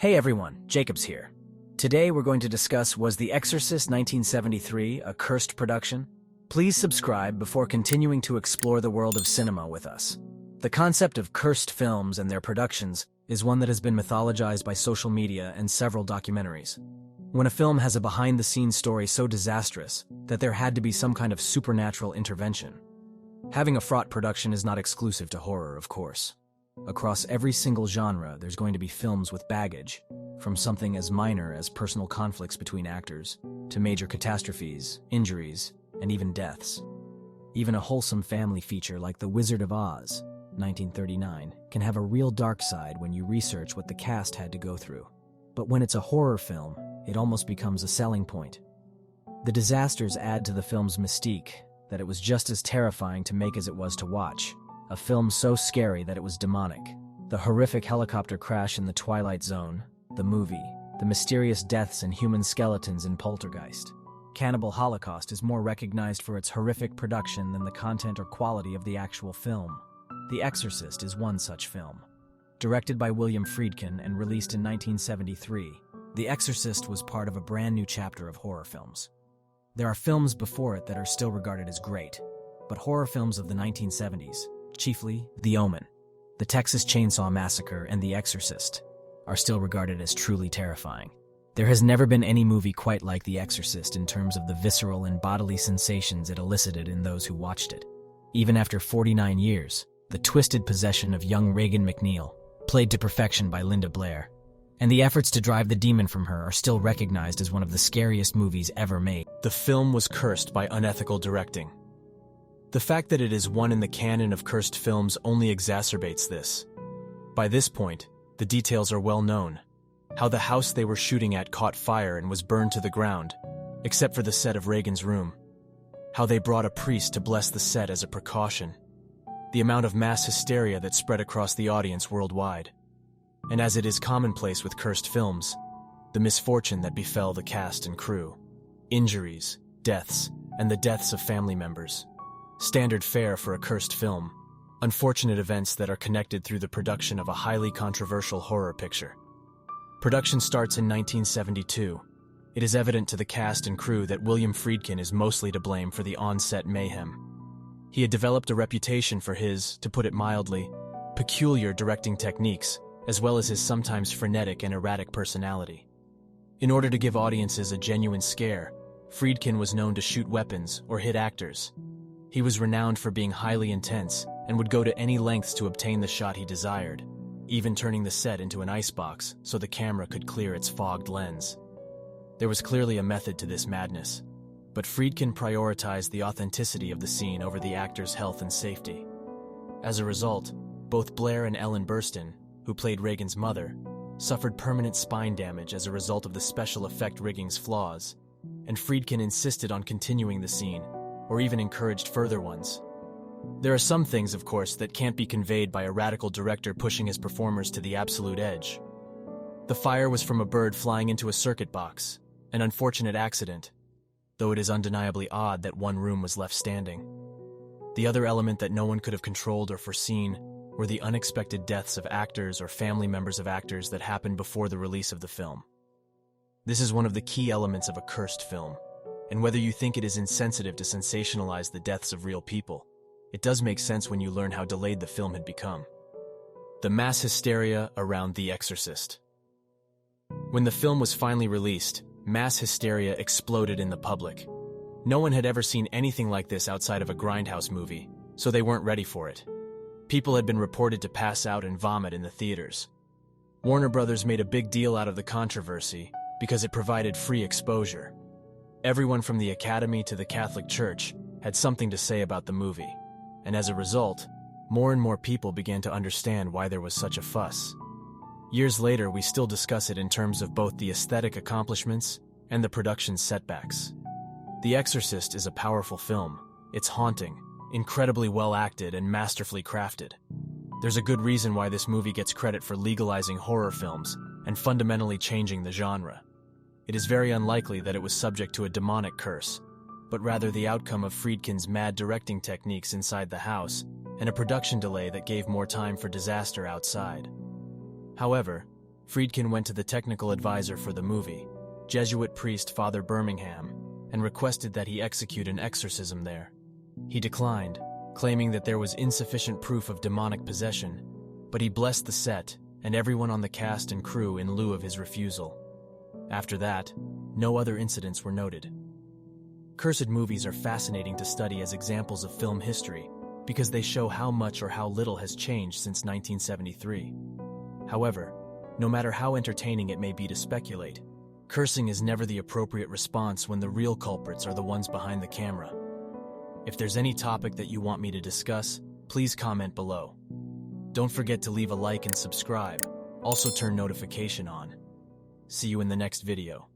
Hey everyone, Jacobs here. Today we're going to discuss Was The Exorcist 1973 a cursed production? Please subscribe before continuing to explore the world of cinema with us. The concept of cursed films and their productions is one that has been mythologized by social media and several documentaries. When a film has a behind-the-scenes story so disastrous that there had to be some kind of supernatural intervention. Having a fraught production is not exclusive to horror, of course. Across every single genre, there's going to be films with baggage, from something as minor as personal conflicts between actors, to major catastrophes, injuries, and even deaths. Even a wholesome family feature like The Wizard of Oz, 1939, can have a real dark side when you research what the cast had to go through. But when it's a horror film, it almost becomes a selling point. The disasters add to the film's mystique, that it was just as terrifying to make as it was to watch. A film so scary that it was demonic. The horrific helicopter crash in the Twilight Zone, the movie, the mysterious deaths and human skeletons in Poltergeist. Cannibal Holocaust is more recognized for its horrific production than the content or quality of the actual film. The Exorcist is one such film. Directed by William Friedkin and released in 1973, The Exorcist was part of a brand new chapter of horror films. There are films before it that are still regarded as great, but horror films of the 1970s, chiefly The Omen, The Texas Chainsaw Massacre, and The Exorcist, are still regarded as truly terrifying. There has never been any movie quite like The Exorcist in terms of the visceral and bodily sensations it elicited in those who watched it. Even after 49 years, the twisted possession of young Regan MacNeil, played to perfection by Linda Blair, and the efforts to drive the demon from her are still recognized as one of the scariest movies ever made. The film was cursed by unethical directing. The fact that it is one in the canon of cursed films only exacerbates this. By this point, the details are well known. How the house they were shooting at caught fire and was burned to the ground, except for the set of Regan's room. How they brought a priest to bless the set as a precaution. The amount of mass hysteria that spread across the audience worldwide. And as it is commonplace with cursed films, the misfortune that befell the cast and crew. Injuries, deaths, and the deaths of family members. Standard fare for a cursed film. Unfortunate events that are connected through the production of a highly controversial horror picture. Production starts in 1972. It is evident to the cast and crew that William Friedkin is mostly to blame for the on-set mayhem. He had developed a reputation for his, to put it mildly, peculiar directing techniques, as well as his sometimes frenetic and erratic personality. In order to give audiences a genuine scare, Friedkin was known to shoot weapons or hit actors. He was renowned for being highly intense and would go to any lengths to obtain the shot he desired, even turning the set into an icebox so the camera could clear its fogged lens. There was clearly a method to this madness, but Friedkin prioritized the authenticity of the scene over the actor's health and safety. As a result, both Blair and Ellen Burstyn, who played Regan's mother, suffered permanent spine damage as a result of the special effect rigging's flaws, and Friedkin insisted on continuing the scene, or even encouraged further ones. There are some things, of course, that can't be conveyed by a radical director pushing his performers to the absolute edge. The fire was from a bird flying into a circuit box, an unfortunate accident, though it is undeniably odd that one room was left standing. The other element that no one could have controlled or foreseen were the unexpected deaths of actors or family members of actors that happened before the release of the film. This is one of the key elements of a cursed film, and whether you think it is insensitive to sensationalize the deaths of real people, it does make sense when you learn how delayed the film had become. The mass hysteria around The Exorcist. When the film was finally released, mass hysteria exploded in the public. No one had ever seen anything like this outside of a grindhouse movie, so they weren't ready for it. People had been reported to pass out and vomit in the theaters. Warner Brothers made a big deal out of the controversy because it provided free exposure. Everyone from the Academy to the Catholic Church had something to say about the movie, and as a result, more and more people began to understand why there was such a fuss. Years later, we still discuss it in terms of both the aesthetic accomplishments and the production setbacks. The Exorcist is a powerful film. It's haunting, incredibly well acted, and masterfully crafted. There's a good reason why this movie gets credit for legalizing horror films and fundamentally changing the genre. It is very unlikely that it was subject to a demonic curse, but rather the outcome of Friedkin's mad directing techniques inside the house and a production delay that gave more time for disaster outside. However, Friedkin went to the technical advisor for the movie, Jesuit priest Father Birmingham, and requested that he execute an exorcism there. He declined, claiming that there was insufficient proof of demonic possession, but he blessed the set and everyone on the cast and crew in lieu of his refusal. After that, no other incidents were noted. Cursed movies are fascinating to study as examples of film history because they show how much or how little has changed since 1973. However, no matter how entertaining it may be to speculate, cursing is never the appropriate response when the real culprits are the ones behind the camera. If there's any topic that you want me to discuss, please comment below. Don't forget to leave a like and subscribe. Also turn notification on. See you in the next video.